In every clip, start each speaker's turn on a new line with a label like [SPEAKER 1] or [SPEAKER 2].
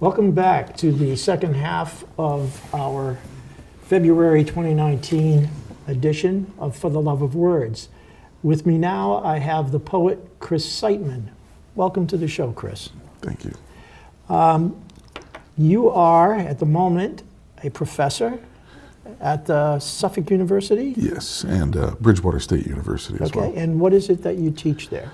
[SPEAKER 1] Welcome back to the second half of our February 2019 edition of For the Love of Words. With me now, I have the poet Chris Siteman. Welcome to the show, Chris.
[SPEAKER 2] Thank you.
[SPEAKER 1] You are, at the moment, a professor at Suffolk University?
[SPEAKER 2] Yes, and Bridgewater State University as well.
[SPEAKER 1] Okay, and what is it that you teach there?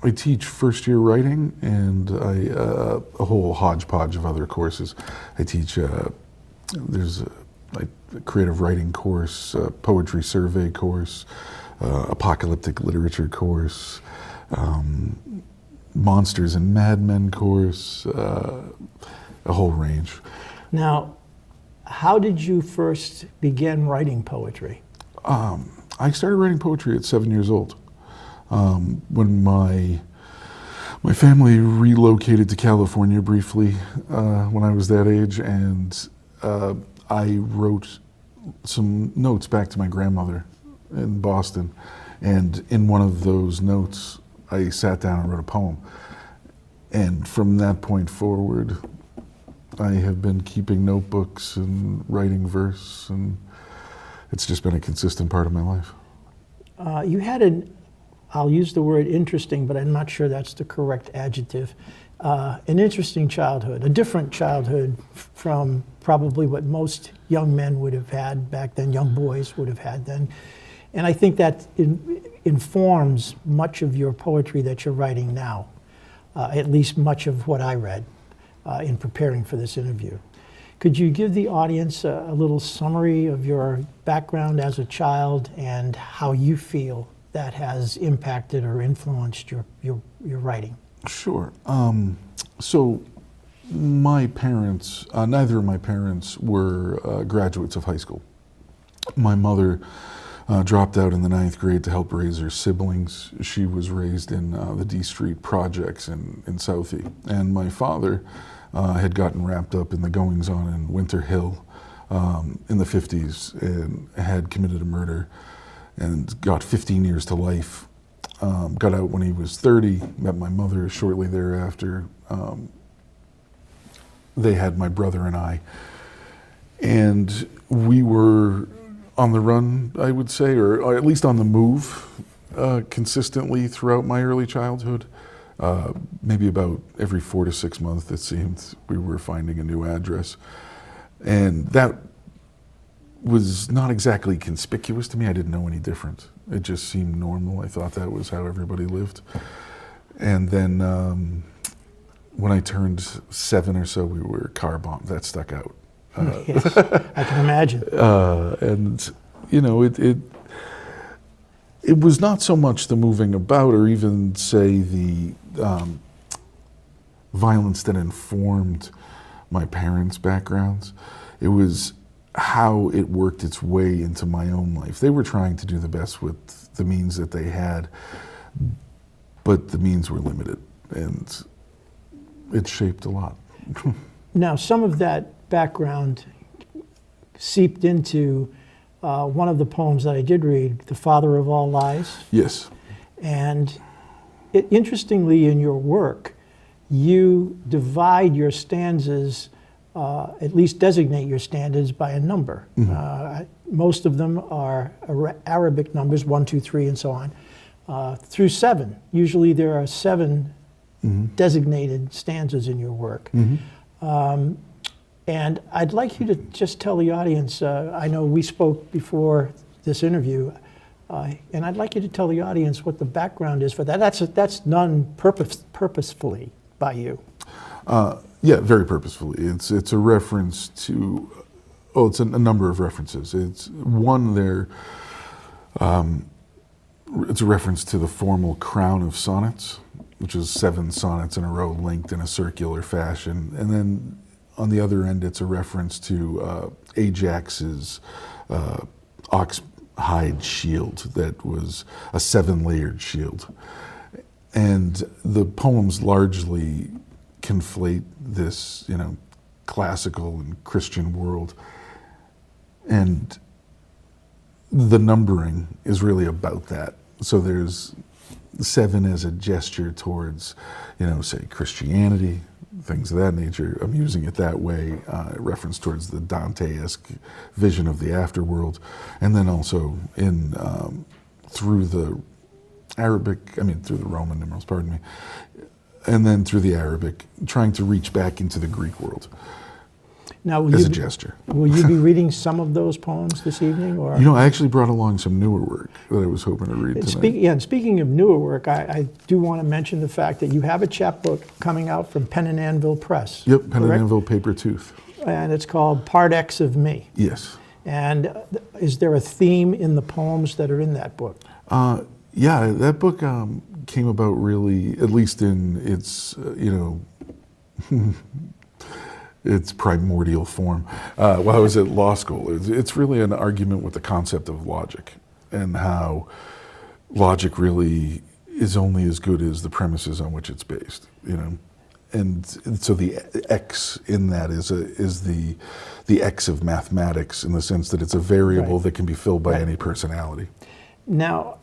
[SPEAKER 2] I teach first-year writing and a whole hodgepodge of other courses. I teach, there's a creative writing course, a poetry survey course, apocalyptic literature course, monsters and madmen course, a whole range.
[SPEAKER 1] Now, how did you first begin writing poetry?
[SPEAKER 2] I started writing poetry at 7 years old. When my family relocated to California briefly when I was that age, and I wrote some notes back to my grandmother in Boston, and in one of those notes I sat down and wrote a poem, and from that point forward I have been keeping notebooks and writing verse, and it's just been a consistent part of my life.
[SPEAKER 1] You had I'll use the word interesting, but I'm not sure that's the correct adjective. An interesting childhood, a different childhood from probably what most young men would have had back then, young boys would have had then. And I think that informs much of your poetry that you're writing now, at least much of what I read in preparing for this interview. Could you give the audience a little summary of your background as a child and how you feel that has impacted or influenced your writing?
[SPEAKER 2] Sure. So my parents, neither of my parents were graduates of high school. My mother dropped out in the 9th grade to help raise her siblings. She was raised in the D Street projects in Southie. And my father had gotten wrapped up in the goings-on in Winter Hill in the 50s and had committed a murder and got 15 years to life. Got out when he was 30, met my mother shortly thereafter. They had my brother and I. And we were on the run, I would say, or at least on the move consistently throughout my early childhood. Maybe about every 4 to 6 months, it seemed, we were finding a new address. And that was not exactly conspicuous to me. I didn't know any different. It just seemed normal. I thought that was how everybody lived. And then when I turned 7 or so, we were car bombed. That stuck out.
[SPEAKER 1] Yes, I can imagine.
[SPEAKER 2] And you know, it was not so much the moving about, or even say the violence that informed my parents' backgrounds. It was how it worked its way into my own life. They were trying to do the best with the means that they had, but the means were limited, and it shaped a lot.
[SPEAKER 1] Now, some of that background seeped into one of the poems that I did read, The Father of All Lies.
[SPEAKER 2] Yes.
[SPEAKER 1] And interestingly, in your work, you divide your stanzas, at least designate your stanzas by a number. Mm-hmm. Most of them are Arabic numbers, 1, 2, 3, and so on, through 7. Usually there are 7 mm-hmm. designated stanzas in your work. Mm-hmm. And I'd like you to just tell the audience, I know we spoke before this interview, and I'd like you to tell the audience what the background is for that. That's done purposefully by you.
[SPEAKER 2] Yeah, very purposefully. It's a reference to, it's a number of references. It's one there, it's a reference to the formal crown of sonnets, which is 7 sonnets in a row linked in a circular fashion. And then on the other end, it's a reference to Ajax's ox hide shield that was a 7-layered shield. And the poems largely conflate this, classical and Christian world. And the numbering is really about that. So there's 7 as a gesture towards, say Christianity, things of that nature. I'm using it that way, reference towards the Dante-esque vision of the afterworld, and then also in through the through the Roman numerals, pardon me, and then through the Arabic, trying to reach back into the Greek world.
[SPEAKER 1] Now,
[SPEAKER 2] As a gesture.
[SPEAKER 1] Will you be reading some of those poems this evening? Or
[SPEAKER 2] I actually brought along some newer work that I was hoping to read tonight.
[SPEAKER 1] And speaking of newer work, I do want to mention the fact that you have a chapbook coming out from Pen and Anvil Press.
[SPEAKER 2] Yep, Pen and
[SPEAKER 1] correct?
[SPEAKER 2] Anvil Paper Tooth.
[SPEAKER 1] And it's called Part X of Me.
[SPEAKER 2] Yes.
[SPEAKER 1] And is there a theme in the poems that are in that book?
[SPEAKER 2] Yeah, that book came about really, at least in its, its primordial form. While I was at law school, it's really an argument with the concept of logic and how logic really is only as good as the premises on which it's based, And so the X in that is the X of mathematics, in the sense that it's a variable that can be filled by any personality.
[SPEAKER 1] Now,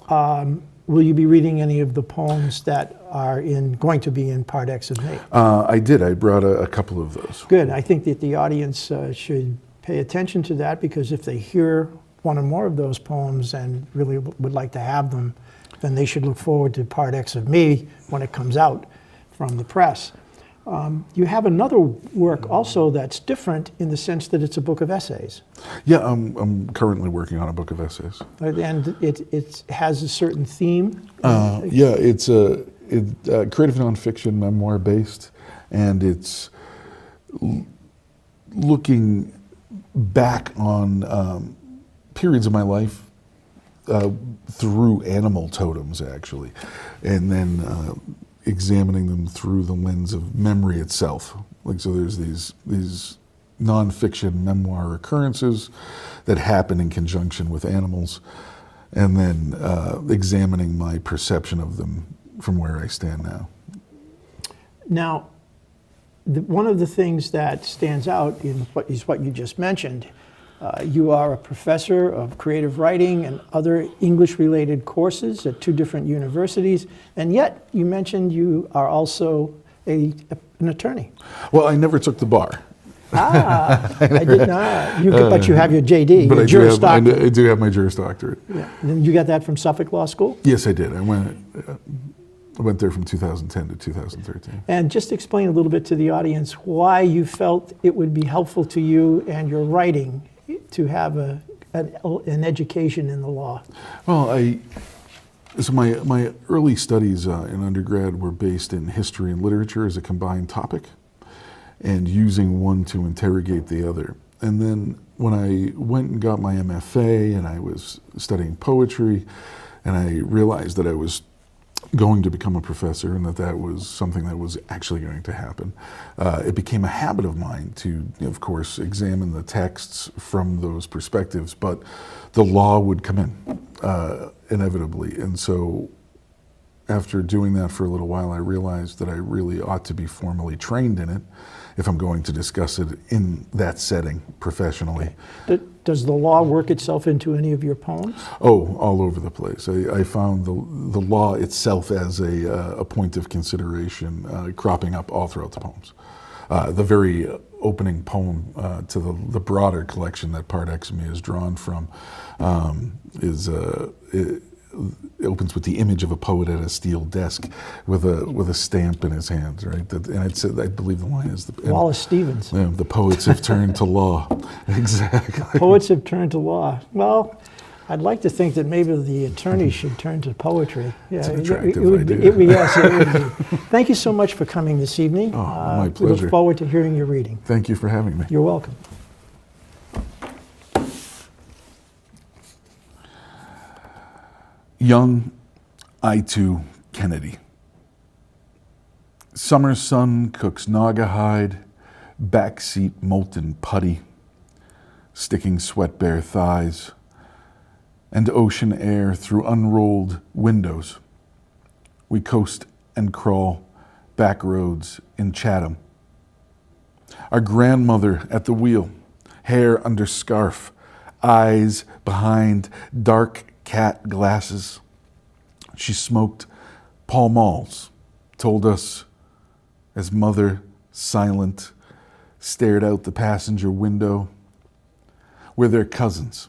[SPEAKER 1] will you be reading any of the poems that are going to be in Part X of Me?
[SPEAKER 2] I did. I brought a couple of those.
[SPEAKER 1] Good. I think that the audience should pay attention to that, because if they hear one or more of those poems and really would like to have them, then they should look forward to Part X of Me when it comes out from the press. You have another work also that's different in the sense that it's a book of essays.
[SPEAKER 2] Yeah, I'm currently working on a book of essays.
[SPEAKER 1] And it has a certain theme.
[SPEAKER 2] Yeah, it's a creative nonfiction, memoir based, and it's looking back on periods of my life through animal totems, actually, and then examining them through the lens of memory itself. So there's these nonfiction memoir occurrences that happen in conjunction with animals, and then examining my perception of them from where I stand now.
[SPEAKER 1] Now, one of the things that stands out in what you just mentioned. You are a professor of creative writing and other English-related courses at 2 different universities, and yet you mentioned you are also an attorney.
[SPEAKER 2] Well, I never took the bar.
[SPEAKER 1] I did not. But you have your JD,
[SPEAKER 2] But
[SPEAKER 1] your
[SPEAKER 2] I
[SPEAKER 1] Juris Doctorate.
[SPEAKER 2] I do have my Juris Doctorate.
[SPEAKER 1] Yeah. And you got that from Suffolk Law School?
[SPEAKER 2] Yes, I did. I went there from 2010 to 2013.
[SPEAKER 1] And just explain a little bit to the audience why you felt it would be helpful to you and your writing to have an education in the law.
[SPEAKER 2] Well, so my early studies in undergrad were based in history and literature as a combined topic, and using one to interrogate the other. And then when I went and got my MFA and I was studying poetry, and I realized that I was going to become a professor and that was something that was actually going to happen, it became a habit of mine to, of course, examine the texts from those perspectives, but the law would come in inevitably. And so after doing that for a little while, I realized that I really ought to be formally trained in it if I'm going to discuss it in that setting professionally.
[SPEAKER 1] Does the law work itself into any of your poems?
[SPEAKER 2] Oh, all over the place. I found the law itself as a point of consideration cropping up all throughout the poems. The very opening poem to the broader collection that Part X of Me is drawn from it opens with the image of a poet at a steel desk with a stamp in his hand, right? And it's, I believe the line is
[SPEAKER 1] Wallace Stevens.
[SPEAKER 2] Yeah, the poets have turned to law. Exactly.
[SPEAKER 1] Poets have turned to law. Well, I'd like to think that maybe the attorneys should turn to poetry. Yeah,
[SPEAKER 2] it's an attractive idea.
[SPEAKER 1] Yes, it would be. Thank you so much for coming this evening.
[SPEAKER 2] Oh, my
[SPEAKER 1] We
[SPEAKER 2] pleasure.
[SPEAKER 1] look forward to hearing your reading.
[SPEAKER 2] Thank you for having me.
[SPEAKER 1] You're welcome.
[SPEAKER 2] Young I2 Kennedy. Summer sun cooks naugahyde, backseat molten putty, sticking sweat bare thighs, and ocean air through unrolled windows. We coast and crawl back roads in Chatham. Our grandmother at the wheel, hair under scarf, eyes behind dark cat glasses. She smoked Paul Malls told us as Mother, silent, stared out the passenger window. We're their cousins,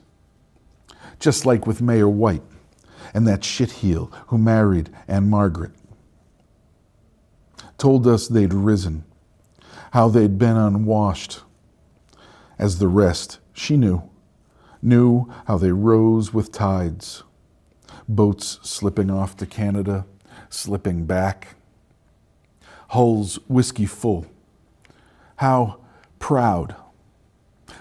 [SPEAKER 2] just like with Mayor White and that shitheel who married Anne Margaret. Told us they'd risen, how they'd been unwashed. As the rest, she knew how they rose with tides. Boats slipping off to Canada, slipping back. Hulls whiskey full. How proud.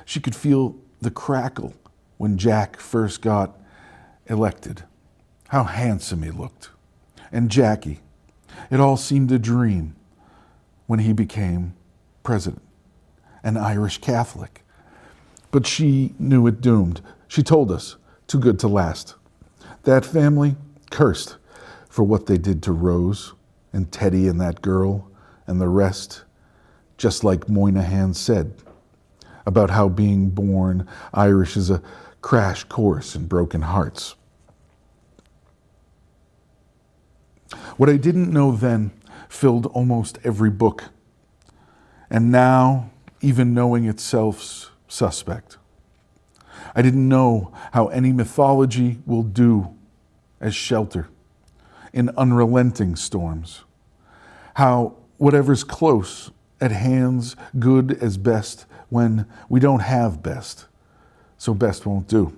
[SPEAKER 2] She could feel the crackle when Jack first got elected. How handsome he looked. And Jackie. It all seemed a dream when he became president, an Irish Catholic. But she knew it doomed. She told us, too good to last. That family, cursed for what they did to Rose and Teddy and that girl and the rest, just like Moynihan said about how being born Irish is a crash course in broken hearts. What I didn't know then filled almost every book, and now even knowing itself's suspect. I didn't know how any mythology will do as shelter in unrelenting storms, how whatever's close at hand's good as best when we don't have best, so best won't do.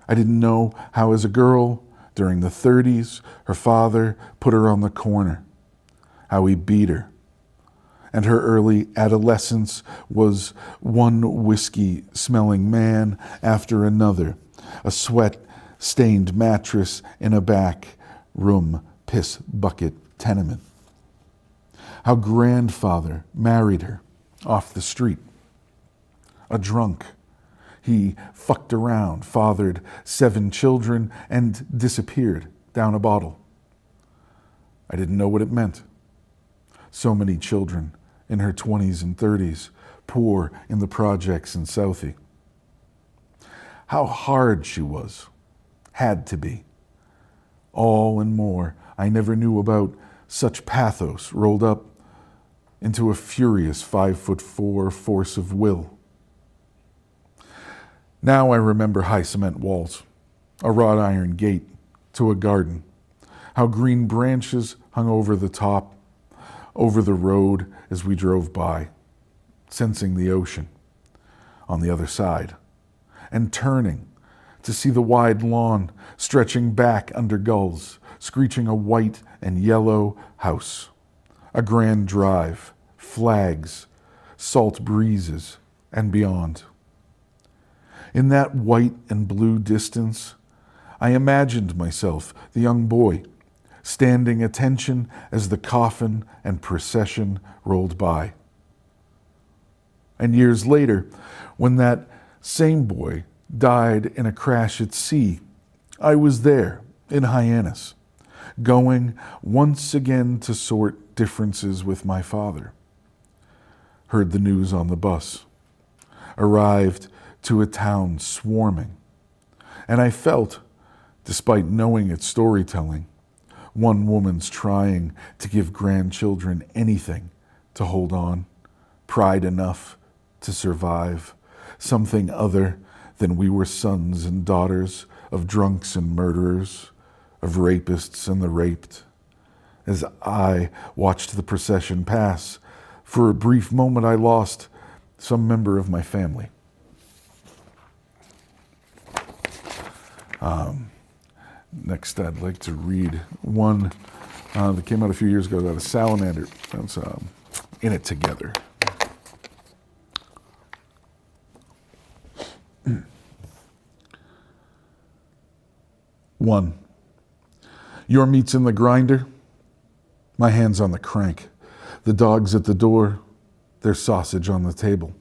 [SPEAKER 2] I didn't know how as a girl during the 30s, her father put her on the corner, how he beat her. And her early adolescence was one whiskey-smelling man after another, a sweat-stained mattress in a back room piss bucket tenement. How grandfather married her off the street, a drunk. He fucked around, fathered 7 children, and disappeared down a bottle. I didn't know what it meant. So many children in her 20s and 30s, poor in the projects in Southie. How hard she was, had to be. All and more I never knew about such pathos rolled up into a furious 5'4" force of will. Now I remember high cement walls, a wrought iron gate to a garden, how green branches hung over the top, over the road as we drove by, sensing the ocean on the other side, and turning to see the wide lawn stretching back under gulls, screeching a white and yellow house, a grand drive, flags, salt breezes, and beyond. In that white and blue distance, I imagined myself, the young boy, standing attention as the coffin and procession rolled by. And years later, when that same boy died in a crash at sea, I was there in Hyannis, going once again to sort differences with my father. Heard the news on the bus, arrived to a town swarming, and I felt, despite knowing its storytelling, one woman's trying to give grandchildren anything to hold on, pride enough to survive, something other than we were sons and daughters of drunks and murderers, of rapists and the raped. As I watched the procession pass, for a brief moment I lost some member of my family. Next, I'd like to read one that came out a few years ago out of Salamander. That's In It Together. One, your meat's in the grinder, my hand's on the crank. The dog's at the door, their sausage on the table.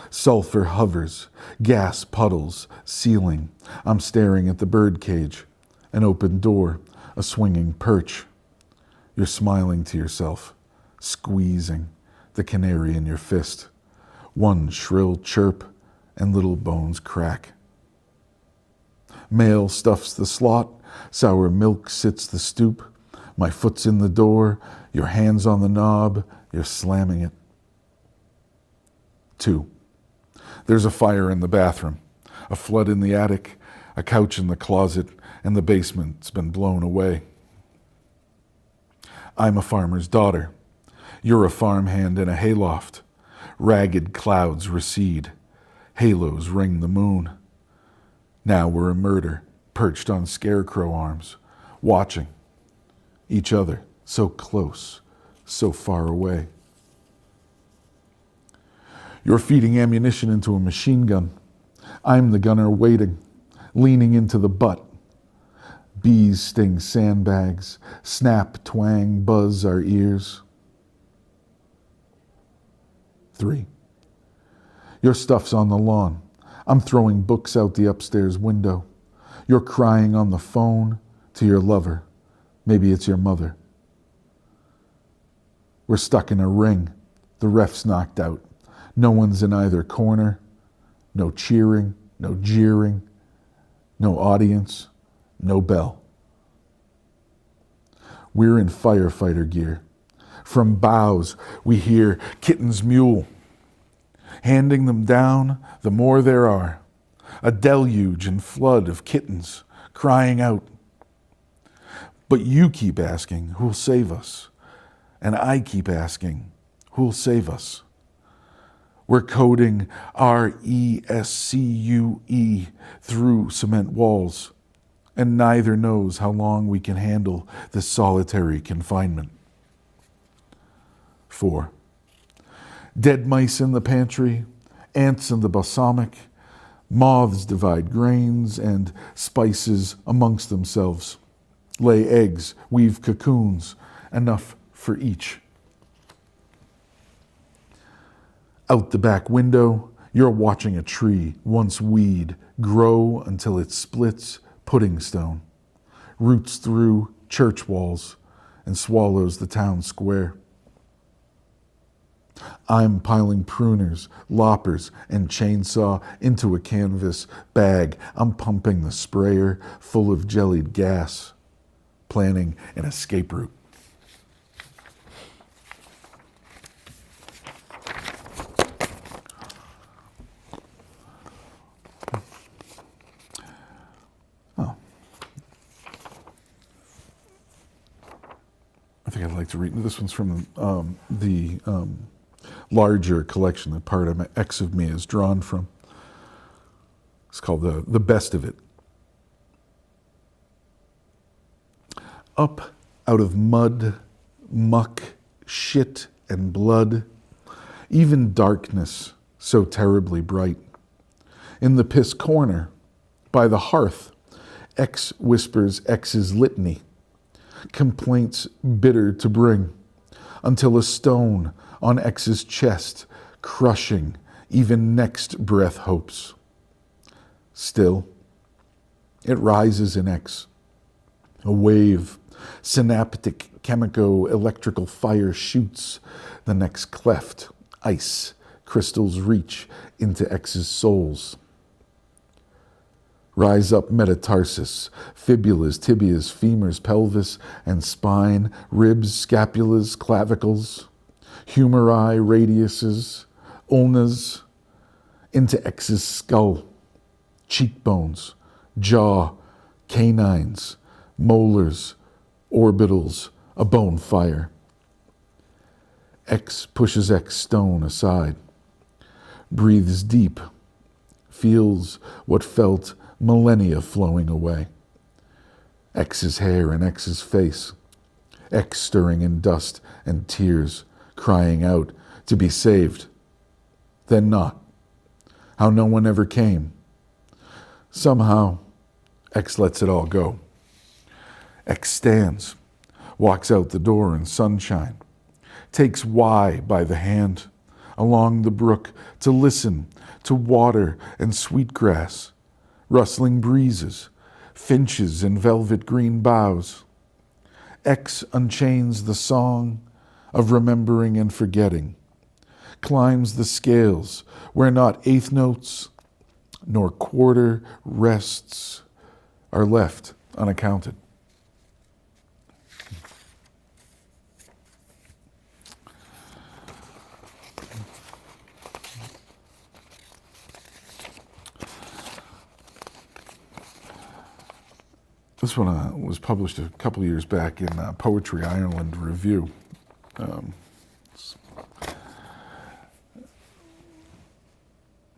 [SPEAKER 2] Sulfur hovers, gas puddles, ceiling. I'm staring at the bird cage, an open door, a swinging perch. You're smiling to yourself, squeezing the canary in your fist. One shrill chirp and little bones crack. Mail stuffs the slot, sour milk sits the stoop. My foot's in the door, your hand's on the knob, you're slamming it. 2. There's a fire in the bathroom, a flood in the attic, a couch in the closet, and the basement's been blown away. I'm a farmer's daughter. You're a farmhand in a hayloft. Ragged clouds recede. Halos ring the moon. Now we're a murder, perched on scarecrow arms, watching each other so close, so far away. You're feeding ammunition into a machine gun. I'm the gunner waiting, leaning into the butt. Bees sting sandbags, snap, twang, buzz our ears. 3. Your stuff's on the lawn. I'm throwing books out the upstairs window. You're crying on the phone to your lover. Maybe it's your mother. We're stuck in a ring. The ref's knocked out. No one's in either corner. No cheering, no jeering, no audience, no bell. We're in firefighter gear. From boughs, we hear kittens mewl. Handing them down, the more there are. A deluge and flood of kittens crying out. But you keep asking, who'll save us? And I keep asking, who'll save us? We're coding RESCUE through cement walls, and neither knows how long we can handle this solitary confinement. 4. Dead mice in the pantry, ants in the balsamic, moths divide grains and spices amongst themselves, lay eggs, weave cocoons, enough for each. Out the back window, you're watching a tree, once weed, grow until it splits pudding stone, roots through church walls, and swallows the town square. I'm piling pruners, loppers, and chainsaw into a canvas bag. I'm pumping the sprayer full of jellied gas, planning an escape route. I think I'd like to read. This one's from the larger collection that part of X of Me is drawn from. It's called The Best of It. Up out of mud, muck, shit, and blood, even darkness so terribly bright. In the piss corner, by the hearth, X whispers X's litany, complaints bitter to bring, until a stone on X's chest, crushing even next breath hopes. Still, it rises in X. A wave, synaptic chemico-electrical fire shoots the next cleft. Ice crystals reach into X's souls. Rise up metatarsus, fibulas, tibias, femurs, pelvis, and spine, ribs, scapulas, clavicles, humeri, radiuses, ulnas, into X's skull, cheekbones, jaw, canines, molars, orbitals, a bone fire. X pushes X stone aside, breathes deep, feels what felt millennia flowing away. X's hair and X's face, X stirring in dust and tears, crying out to be saved. Then not. How no one ever came. Somehow, X lets it all go. X stands, walks out the door in sunshine, takes Y by the hand along the brook to listen to water and sweetgrass, rustling breezes, finches and velvet green boughs. X unchains the song of remembering and forgetting, climbs the scales where not eighth notes nor quarter rests, are left unaccounted. This one was published a couple of years back in Poetry Ireland Review.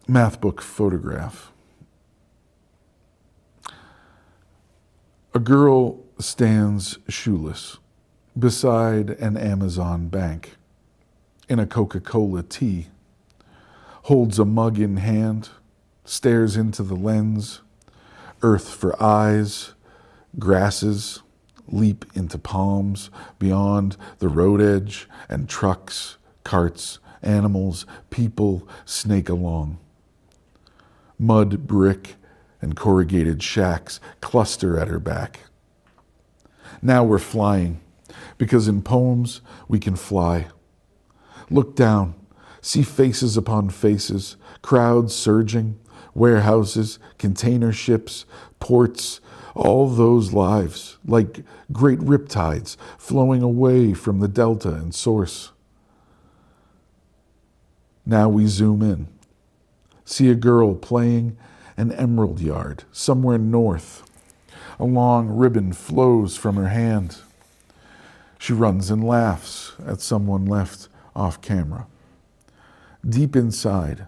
[SPEAKER 2] Math book photograph. A girl stands shoeless beside an Amazon bank in a Coca-Cola tea, holds a mug in hand, stares into the lens, earth for eyes, grasses leap into palms beyond the road edge, and trucks, carts, animals, people snake along. Mud, brick, and corrugated shacks cluster at her back. Now we're flying, because in poems we can fly. Look down, see faces upon faces, crowds surging, warehouses, container ships, ports, all those lives, like great riptides flowing away from the delta and source. Now we zoom in, see a girl playing an emerald yard somewhere north. A long ribbon flows from her hand. She runs and laughs at someone left off camera. Deep inside,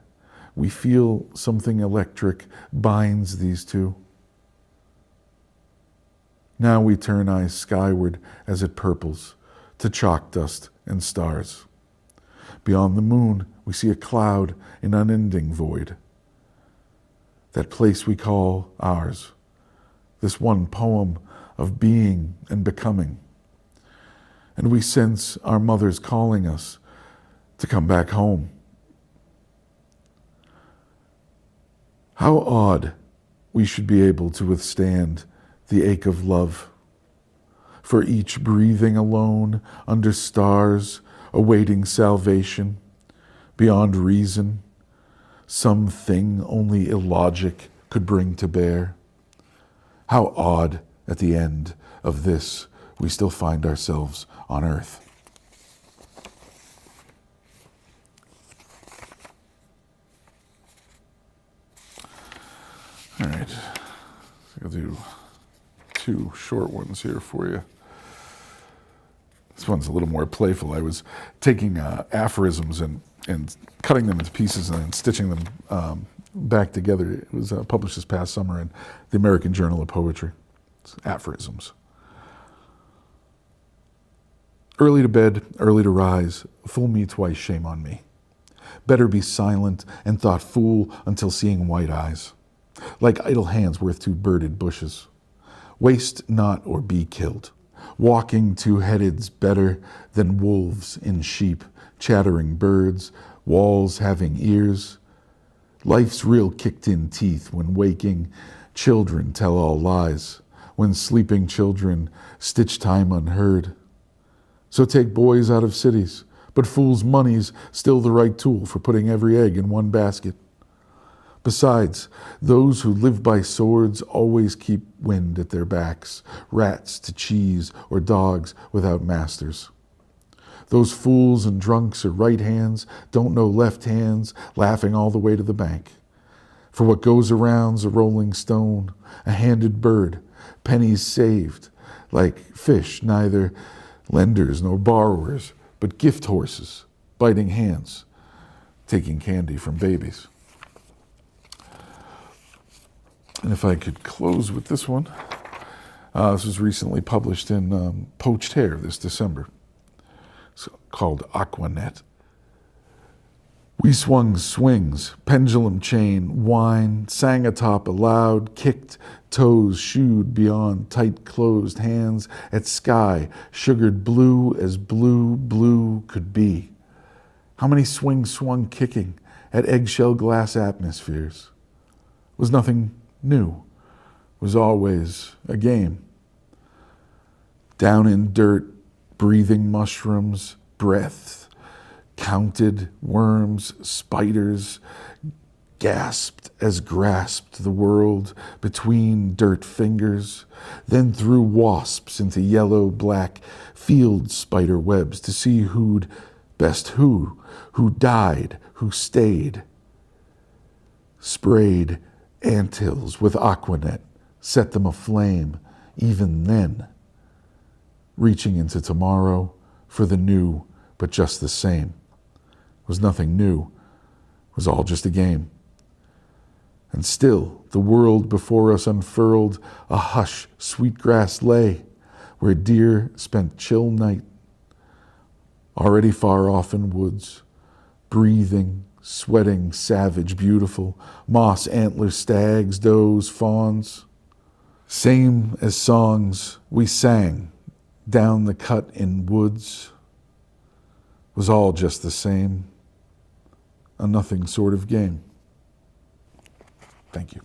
[SPEAKER 2] we feel something electric binds these two. Now we turn eyes skyward as it purples to chalk dust and stars. Beyond the moon, we see a cloud in unending void. That place we call ours, this one poem of being and becoming. And we sense our mothers calling us to come back home. How odd we should be able to withstand the ache of love, for each breathing alone under stars, awaiting salvation, beyond reason, something only illogic could bring to bear. How odd at the end of this we still find ourselves on earth. All right, I'll do two short ones here for you. This one's a little more playful. I was taking aphorisms and cutting them into pieces and then stitching them back together. It was published this past summer in the American Journal of Poetry. It's aphorisms. Early to bed, early to rise, fool me twice, shame on me. Better be silent and thought fool until seeing white eyes, like idle hands worth two birded bushes. Waste not or be killed. Walking two-headed's better than wolves in sheep, chattering birds, walls having ears. Life's real kicked-in teeth when waking children tell all lies, when sleeping children stitch time unheard. So take boys out of cities, but fools' money's still the right tool for putting every egg in one basket. Besides, those who live by swords always keep wind at their backs, rats to cheese or dogs without masters. Those fools and drunks are right hands, don't know left hands, laughing all the way to the bank. For what goes around's a rolling stone, a handed bird, pennies saved, like fish, neither lenders nor borrowers, but gift horses, biting hands, taking candy from babies. And if I could close with this one, this was recently published in Poached Hair this December. It's called Aquanet. We swung swings, pendulum chain, wine, sang atop aloud, kicked toes, shooed beyond tight closed hands at sky, sugared blue as blue could be. How many swings swung kicking at eggshell glass atmospheres? Was nothing new, was always a game. Down in dirt, breathing mushrooms, breath, counted worms, spiders, gasped as grasped the world between dirt fingers, then threw wasps into yellow-black field spider webs to see who'd best who died, who stayed. Sprayed anthills with aquanet, set them aflame even then, reaching into tomorrow for the new, but just the same. Was nothing new, was all just a game. And still the world before us unfurled, a hush sweet grass lay, where deer spent chill night, already far off in woods, breathing, sweating, savage, beautiful, moss antler stags, does, fawns. Same as songs we sang down the cut in woods, was all just the same, a nothing sort of game. Thank you.